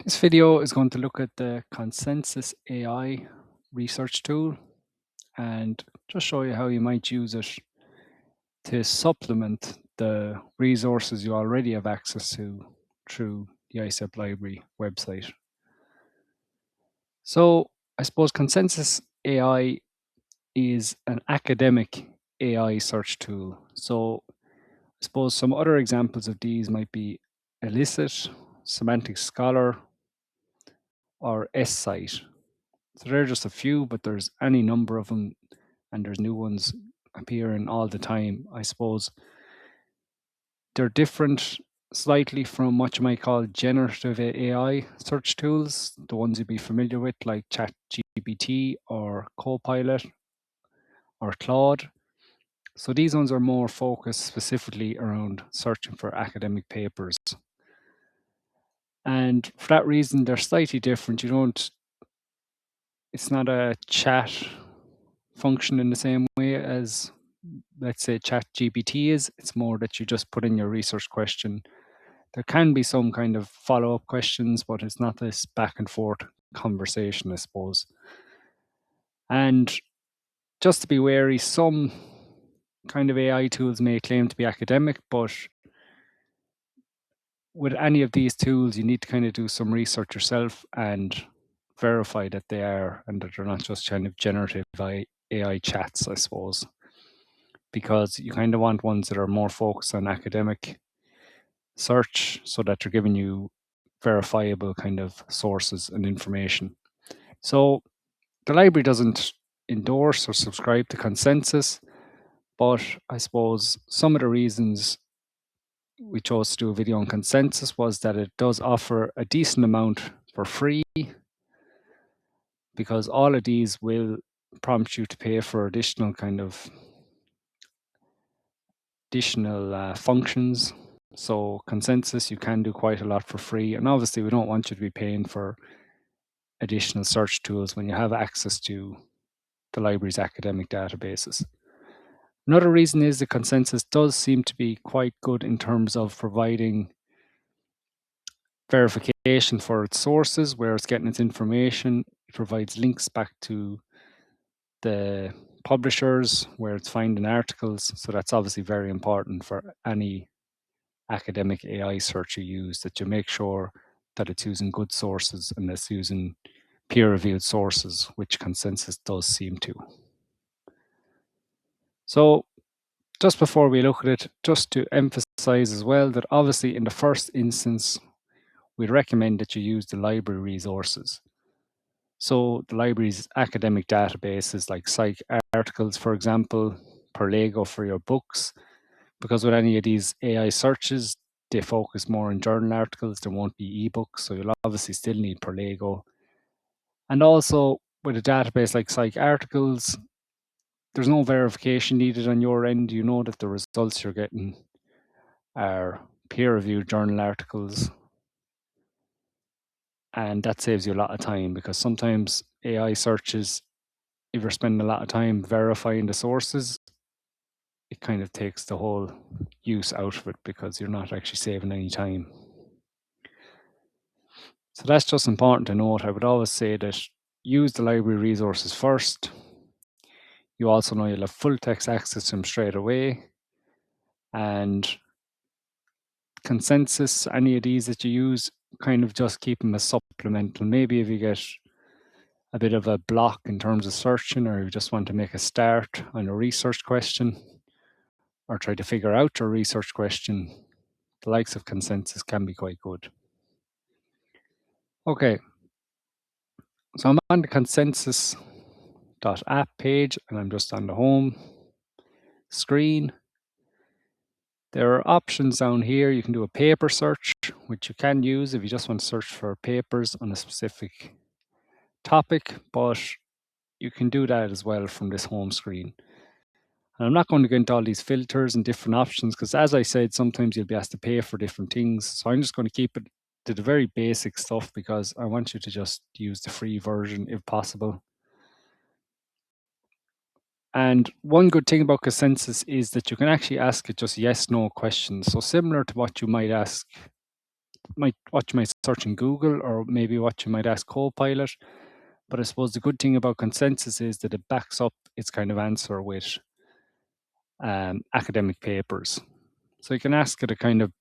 This video is going to look at the Consensus AI research tool and just show you how you might use it to supplement the resources you already have access to through the ICEP Library website. So I suppose Consensus AI is an academic AI search tool. So I suppose some other examples of these might be Elicit, Semantic Scholar, or SCite. So there are just a few, but there's any number of them, and there's new ones appearing all the time. I suppose they're different slightly from what you might call generative AI search tools, the ones you'd be familiar with, like ChatGPT or Copilot or Claude. So these ones are more focused specifically around searching for academic papers. And for that reason, they're slightly different. It's not a chat function in the same way as, let's say, ChatGPT is. It's more that you just put in your research question. There can be some kind of follow-up questions, but it's not this back and forth conversation, I suppose. And just to be wary, some kind of AI tools may claim to be academic, but with any of these tools, you need to kind of do some research yourself and verify that they are, and that they're not just kind of generative AI chats, I suppose, because you kind of want ones that are more focused on academic search so that they're giving you verifiable kind of sources and information. So the library doesn't endorse or subscribe to Consensus, but I suppose some of the reasons we chose to do a video on Consensus was that it does offer a decent amount for free, because all of these will prompt you to pay for additional functions. So Consensus, you can do quite a lot for free, and obviously we don't want you to be paying for additional search tools when you have access to the library's academic databases. Another reason is the Consensus does seem to be quite good in terms of providing verification for its sources, where it's getting its information. It provides links back to the publishers where it's finding articles. So that's obviously very important for any academic AI search you use, that you make sure that it's using good sources and it's using peer-reviewed sources, which Consensus does seem to. So just before we look at it, just to emphasize as well that obviously in the first instance, we'd recommend that you use the library resources. So the library's academic databases like PsycArticles, for example, Perlego for your books, because with any of these AI searches, they focus more on journal articles. There won't be ebooks, so you'll obviously still need Perlego. And also with a database like PsycArticles, there's no verification needed on your end. You know that the results you're getting are peer-reviewed journal articles, and that saves you a lot of time, because sometimes AI searches, if you're spending a lot of time verifying the sources, it kind of takes the whole use out of it because you're not actually saving any time. So that's just important to note. I would always say that use the library resources first. You also know you'll have full text access to them straight away. And Consensus, any of these that you use, kind of just keep them as supplemental. Maybe if you get a bit of a block in terms of searching, or you just want to make a start on a research question, or try to figure out a research question, the likes of Consensus can be quite good. Okay, so I'm on the consensus.app page, and I'm just on the home screen. There are options down here. You can do a paper search, which you can use if you just want to search for papers on a specific topic, but you can do that as well from this home screen. And I'm not going to go into all these filters and different options, because as I said, sometimes you'll be asked to pay for different things. So I'm just going to keep it to the very basic stuff, because I want you to just use the free version if possible. And one good thing about Consensus is that you can actually ask it just yes, no questions. So similar to what you might ask what you might search in Google, or maybe what you might ask Copilot. But I suppose the good thing about consensus is that it backs up its kind of answer with academic papers. So you can ask it a kind of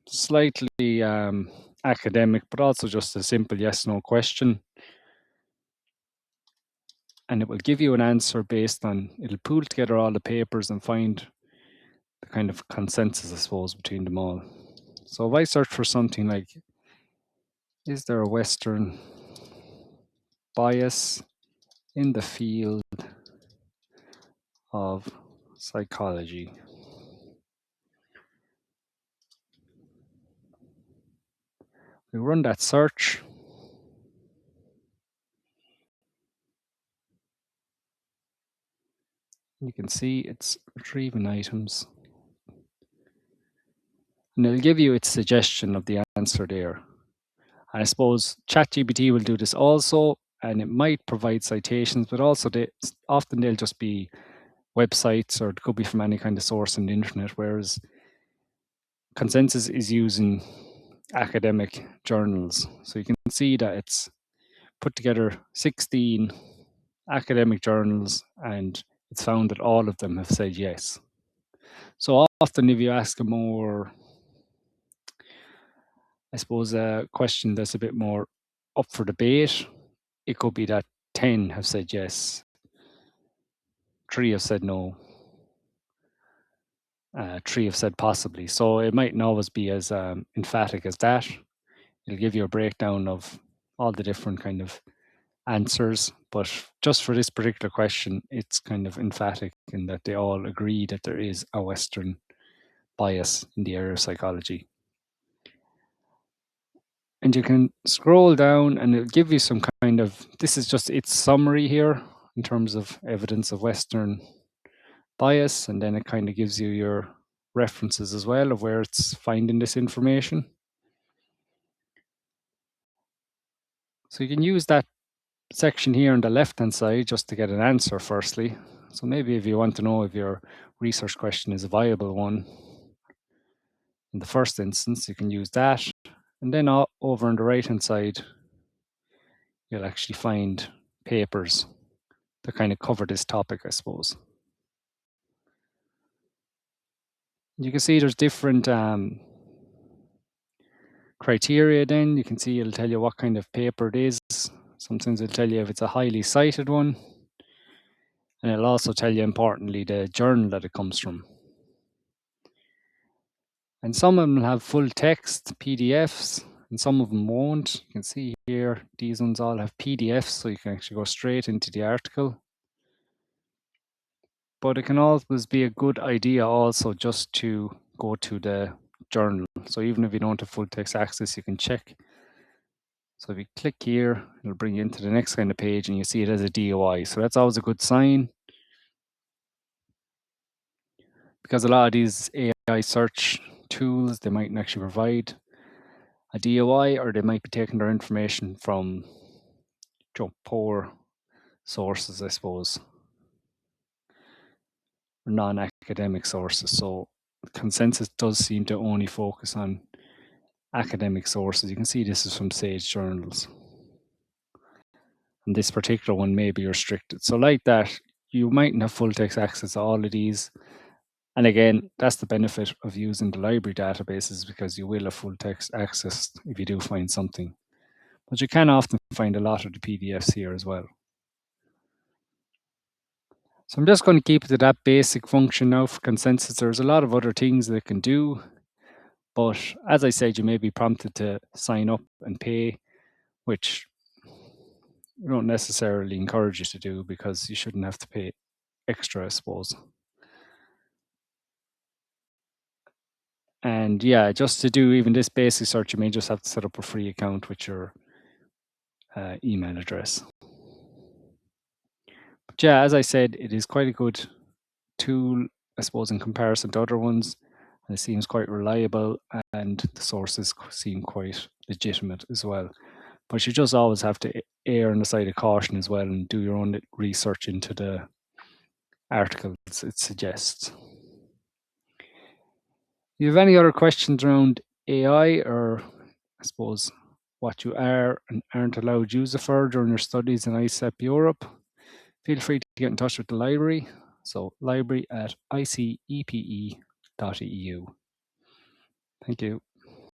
slightly academic, but also just a simple yes/no question. And it will give you an answer based on, it'll pool together all the papers and find the kind of consensus, I suppose, between them all. So if I search for something like, is there a Western bias in the field of psychology? We run that search. You can see it's retrieving items. And it'll give you its suggestion of the answer there. And I suppose ChatGPT will do this also, and it might provide citations, but also often they'll just be websites, or it could be from any kind of source on the internet, whereas Consensus is using academic journals. So you can see that it's put together 16 academic journals, and it's found that all of them have said yes. So often if you ask a more, I suppose, a question that's a bit more up for debate, it could be that 10 have said yes, 3 have said no, 3 have said possibly. So it mightn't always be as emphatic as that. It'll give you a breakdown of all the different kind of answers, but just for this particular question, it's kind of emphatic in that they all agree that there is a Western bias in the area of psychology. And you can scroll down and it'll give you some kind of, this is just its summary here in terms of evidence of Western bias, and then it kind of gives you your references as well of where it's finding this information. So you can use that section here on the left hand side just to get an answer firstly. So maybe if you want to know if your research question is a viable one in the first instance, you can use that. And then over on the right hand side, you'll actually find papers that kind of cover this topic, I suppose. You can see there's different criteria then. You can see it'll tell you what kind of paper it is. Sometimes it'll tell you if it's a highly cited one. And it'll also tell you, importantly, the journal that it comes from. And some of them will have full text PDFs, and some of them won't. You can see here, these ones all have PDFs, so you can actually go straight into the article. But it can always be a good idea also just to go to the journal. So even if you don't have full text access, you can check. So if you click here, it'll bring you into the next kind of page, and you see it as a DOI. So that's always a good sign, because a lot of these AI search tools, they mightn't actually provide a DOI, or they might be taking their information from poor sources, I suppose, or non-academic sources. So Consensus does seem to only focus on academic sources. You can see this is from Sage Journals, and this particular one may be restricted. So like that, you mightn't have full text access to all of these. And again, that's the benefit of using the library databases, because you will have full text access if you do find something. But you can often find a lot of the PDFs here as well. So I'm just going to keep it to that basic function now for Consensus. There's a lot of other things that it can do, but as I said, you may be prompted to sign up and pay, which we don't necessarily encourage you to do, because you shouldn't have to pay extra, I suppose. And yeah, just to do even this basic search, you may just have to set up a free account with your email address. But yeah, as I said, it is quite a good tool, I suppose, in comparison to other ones. And it seems quite reliable, and the sources seem quite legitimate as well. But you just always have to err on the side of caution as well, and do your own research into the articles it suggests. If you have any other questions around AI, or I suppose what you are and aren't allowed use it for during your studies in ICEP Europe, feel free to get in touch with the library. So library at icepe.eu. Thank you.